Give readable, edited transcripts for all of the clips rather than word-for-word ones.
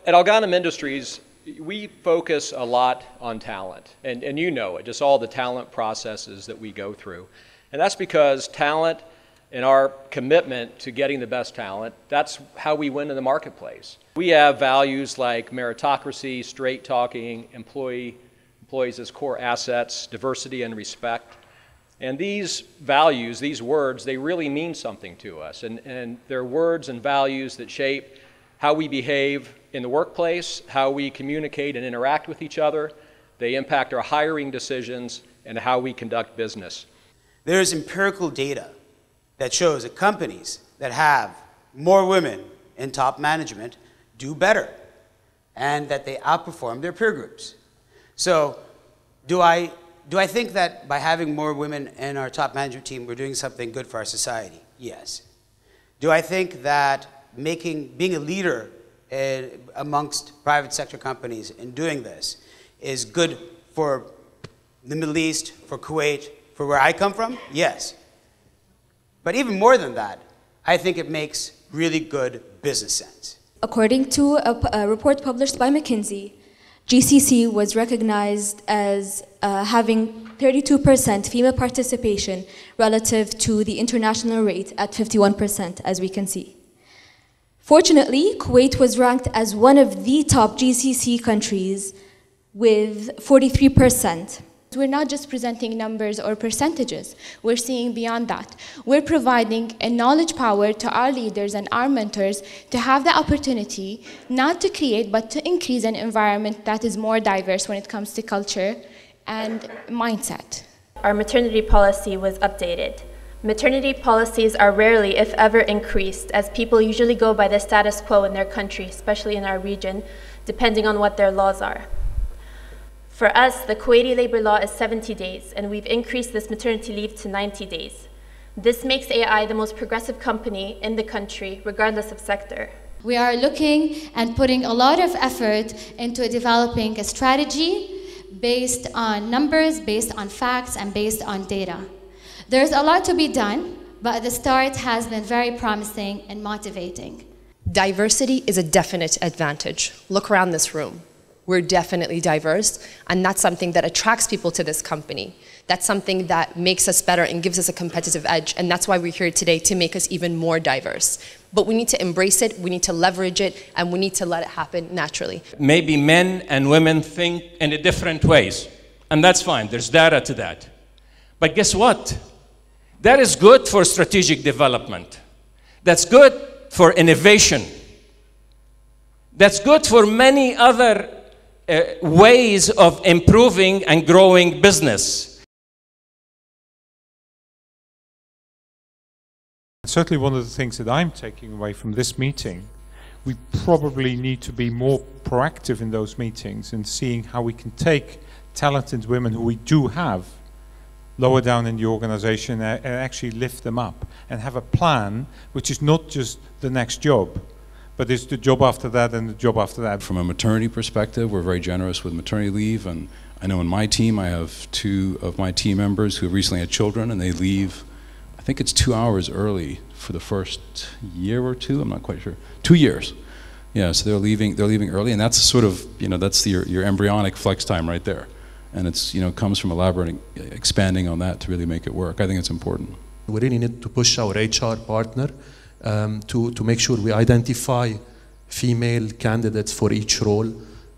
at Alghanim Industries, we focus a lot on talent, and you know it, just all the talent processes that we go through. And that's because talent and our commitment to getting the best talent, that's how we win in the marketplace. We have values like meritocracy, straight talking, employees as core assets, diversity and respect. And these values, these words, they really mean something to us. And they're words and values that shape how we behave in the workplace, how we communicate and interact with each other. They impact our hiring decisions and how we conduct business. There's empirical data that shows that companies that have more women in top management do better and that they outperform their peer groups. So do I think that by having more women in our top management team, we're doing something good for our society? Yes. Do I think that being a leader amongst private sector companies in doing this is good for the Middle East, for Kuwait, for where I come from? Yes. But even more than that, I think it makes really good business sense. According to a report published by McKinsey, GCC was recognized as having 32% female participation relative to the international rate at 51%, as we can see. Fortunately, Kuwait was ranked as one of the top GCC countries with 43%. We're not just presenting numbers or percentages. We're seeing beyond that. We're providing a knowledge power to our leaders and our mentors to have the opportunity not to create, but to increase an environment that is more diverse when it comes to culture and mindset. Our maternity policy was updated. Maternity policies are rarely, if ever, increased, as people usually go by the status quo in their country, especially in our region, depending on what their laws are. For us, the Kuwaiti labor law is 70 days, and we've increased this maternity leave to 90 days. This makes AI the most progressive company in the country, regardless of sector. We are looking and putting a lot of effort into developing a strategy based on numbers, based on facts, and based on data. There's a lot to be done, but the start has been very promising and motivating. Diversity is a definite advantage. Look around this room. We're definitely diverse, and that's something that attracts people to this company. That's something that makes us better and gives us a competitive edge, and that's why we're here today, to make us even more diverse. But we need to embrace it, we need to leverage it, and we need to let it happen naturally. Maybe men and women think in different ways, and that's fine, there's data to that. But guess what? That is good for strategic development. That's good for innovation. That's good for many other ways of improving and growing business. Certainly one of the things that I'm taking away from this meeting, we probably need to be more proactive in those meetings and seeing how we can take talented women who we do have lower down in the organization and actually lift them up and have a plan which is not just the next job, but it's the job after that and the job after that. From a maternity perspective, we're very generous with maternity leave, and I know in my team I have 2 of my team members who have recently had children, and they leave, I think it's 2 hours early for the first year or 2, I'm not quite sure, 2 years. Yeah, so they're leaving early, and that's sort of, that's your embryonic flex time right there. And it's, comes from elaborating, expanding on that to really make it work. I think it's important. We really need to push our HR partner to make sure we identify female candidates for each role,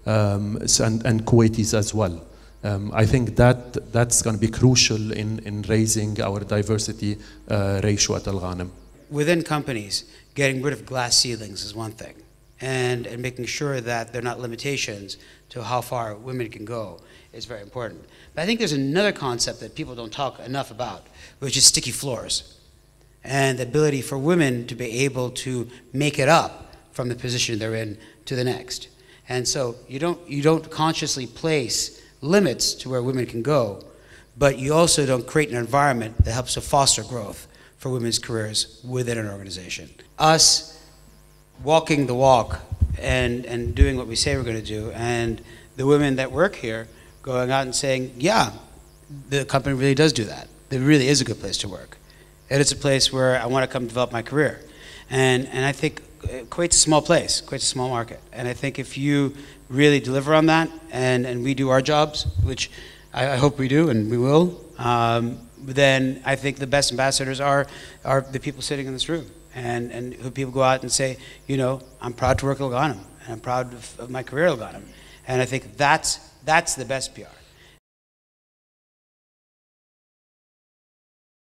and Kuwaitis as well. I think that's going to be crucial in raising our diversity ratio at Alghanim. Within companies, getting rid of glass ceilings is one thing, and making sure that there are not limitations to how far women can go is very important. But I think there's another concept that people don't talk enough about, which is sticky floors, and the ability for women to be able to make it up from the position they're in to the next. And so you don't consciously place limits to where women can go, but you also don't create an environment that helps to foster growth for women's careers within an organization. Us walking the walk and doing what we say we're going to do, and the women that work here going out and saying, yeah, the company really does do that. It really is a good place to work. And it's a place where I want to come develop my career. And I think Kuwait's a small place. Kuwait's a small market. And I think if you really deliver on that, and we do our jobs, which I hope we do and we will, then I think the best ambassadors are the people sitting in this room. And who people go out and say, you know, I'm proud to work at Alghanim, and I'm proud of my career at Alghanim. And I think that's the best PR.